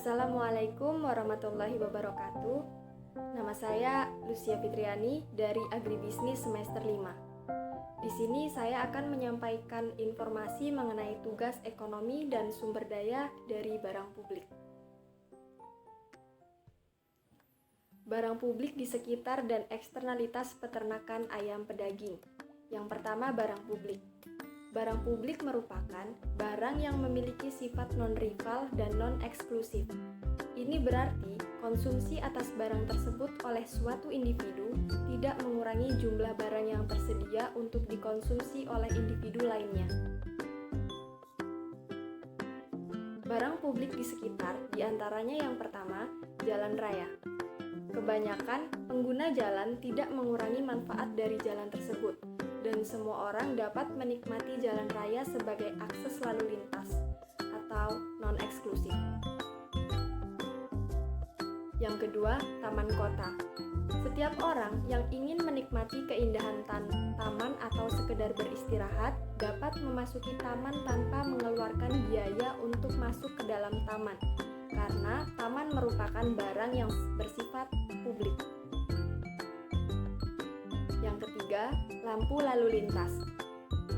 Assalamualaikum warahmatullahi wabarakatuh. Nama saya Lucia Fitriani dari Agribisnis semester 5. Di sini saya akan menyampaikan informasi mengenai tugas ekonomi dan sumber daya dari barang publik. Barang publik di sekitar dan eksternalitas peternakan ayam pedaging. Yang pertama, barang publik. Barang publik merupakan barang yang memiliki sifat non-rival dan non-eksklusif. Ini berarti konsumsi atas barang tersebut oleh suatu individu tidak mengurangi jumlah barang yang tersedia untuk dikonsumsi oleh individu lainnya. Barang publik di sekitar diantaranya yang pertama, jalan raya. Kebanyakan pengguna jalan tidak mengurangi manfaat dari jalan tersebut, dan semua orang dapat menikmati jalan raya sebagai akses lalu lintas atau non-eksklusif. Yang kedua, taman kota. Setiap orang yang ingin menikmati keindahan taman atau sekedar beristirahat dapat memasuki taman tanpa mengeluarkan biaya untuk masuk ke dalam taman, karena taman merupakan barang yang bersifat publik. Yang ketiga, lampu lalu lintas.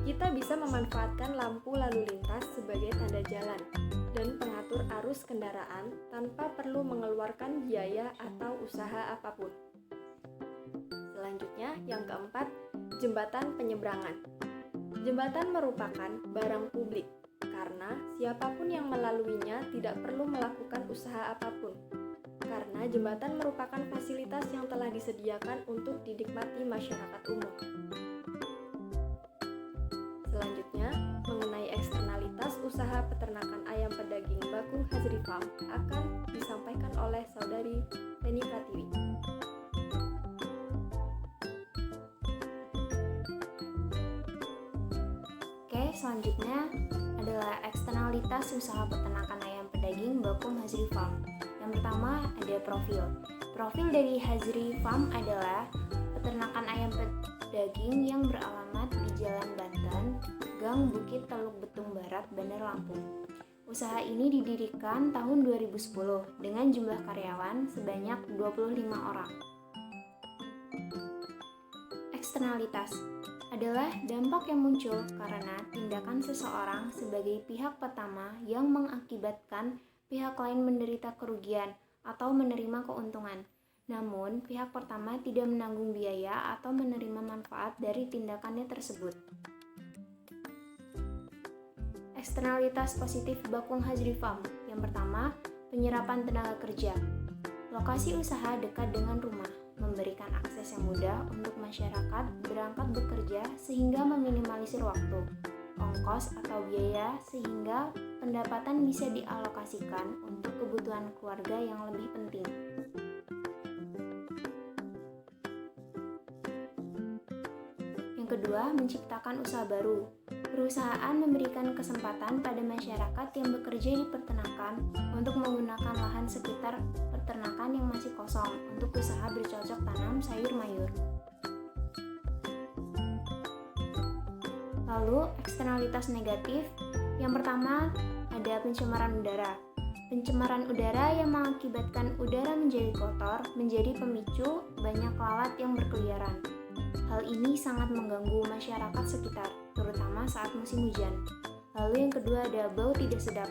Kita bisa memanfaatkan lampu lalu lintas sebagai tanda jalan dan pengatur arus kendaraan tanpa perlu mengeluarkan biaya atau usaha apapun. Selanjutnya, yang keempat, jembatan penyeberangan. Jembatan merupakan barang publik karena siapapun yang melaluinya tidak perlu melakukan usaha apapun. Karena jembatan merupakan fasilitas yang telah disediakan untuk dinikmati masyarakat umum. Selanjutnya, mengenai eksternalitas usaha peternakan ayam pedaging Bakung Hazri Farm akan disampaikan oleh Saudari Feni Pratiwi. Oke, selanjutnya adalah eksternalitas usaha peternakan ayam pedaging Bakung Hazri Farm. Yang pertama ada profil. Profil dari Hazri Farm adalah peternakan ayam pedaging yang beralamat di Jalan Banten, Gang Bukit Teluk Betung Barat, Bandar Lampung. Usaha ini didirikan tahun 2010 dengan jumlah karyawan sebanyak 25 orang. Eksternalitas adalah dampak yang muncul karena tindakan seseorang sebagai pihak pertama yang mengakibatkan pihak lain menderita kerugian atau menerima keuntungan. Namun, pihak pertama tidak menanggung biaya atau menerima manfaat dari tindakannya tersebut. Eksternalitas positif Bakung Hazri Farm. Yang pertama, penyerapan tenaga kerja. Lokasi usaha dekat dengan rumah, memberikan akses yang mudah untuk masyarakat berangkat bekerja sehingga meminimalisir waktu, ongkos atau biaya sehingga pendapatan bisa dialokasikan untuk kebutuhan keluarga yang lebih penting. Yang kedua, menciptakan usaha baru. Perusahaan memberikan kesempatan pada masyarakat yang bekerja di peternakan untuk menggunakan lahan sekitar peternakan yang masih kosong untuk usaha bercocok tanam sayur mayur. Lalu, eksternalitas negatif. Yang pertama, ada pencemaran udara. Pencemaran udara yang mengakibatkan udara menjadi kotor, menjadi pemicu banyak lalat yang berkeliaran. Hal ini sangat mengganggu masyarakat sekitar, terutama saat musim hujan. Lalu yang kedua ada bau tidak sedap.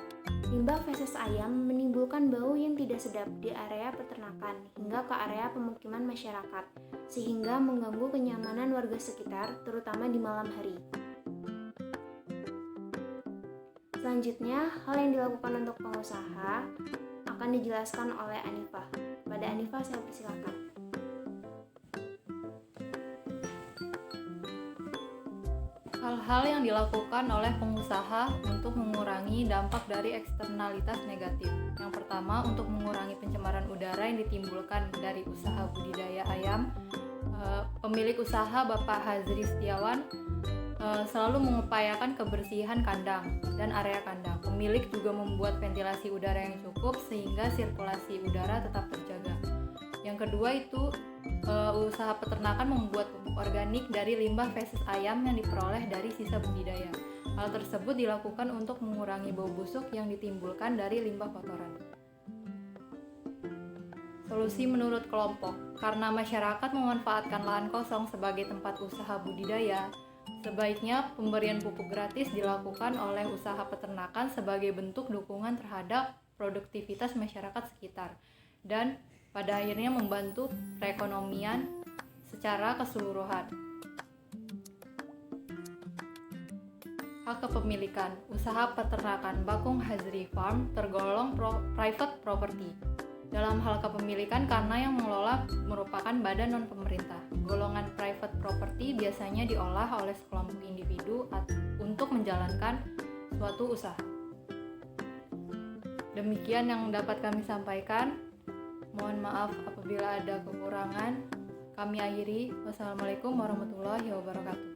Limbah feses ayam menimbulkan bau yang tidak sedap di area peternakan hingga ke area pemukiman masyarakat, sehingga mengganggu kenyamanan warga sekitar, terutama di malam hari. Selanjutnya, hal yang dilakukan untuk pengusaha akan dijelaskan oleh Anifah. Pada Anifah, saya persilakan. Hal-hal yang dilakukan oleh pengusaha untuk mengurangi dampak dari eksternalitas negatif. Yang pertama, untuk mengurangi pencemaran udara yang ditimbulkan dari usaha budidaya ayam, pemilik usaha Bapak Hazri Setiawan selalu mengupayakan kebersihan kandang dan area kandang. Pemilik juga membuat ventilasi udara yang cukup sehingga sirkulasi udara tetap terjaga. Yang kedua itu usaha peternakan membuat pupuk organik dari limbah feses ayam yang diperoleh dari sisa budidaya. Hal tersebut dilakukan untuk mengurangi bau busuk yang ditimbulkan dari limbah kotoran. Solusi menurut kelompok, karena masyarakat memanfaatkan lahan kosong sebagai tempat usaha budidaya, sebaiknya pemberian pupuk gratis dilakukan oleh usaha peternakan sebagai bentuk dukungan terhadap produktivitas masyarakat sekitar dan pada akhirnya membantu perekonomian secara keseluruhan. Hak kepemilikan, usaha peternakan Bakung Hazri Farm tergolong private property. Dalam hal kepemilikan karena yang mengelola merupakan badan non-pemerintah. Golongan private property biasanya diolah oleh sekelompok individu untuk menjalankan suatu usaha. Demikian yang dapat kami sampaikan. Mohon maaf apabila ada kekurangan. Kami akhiri. Wassalamualaikum warahmatullahi wabarakatuh.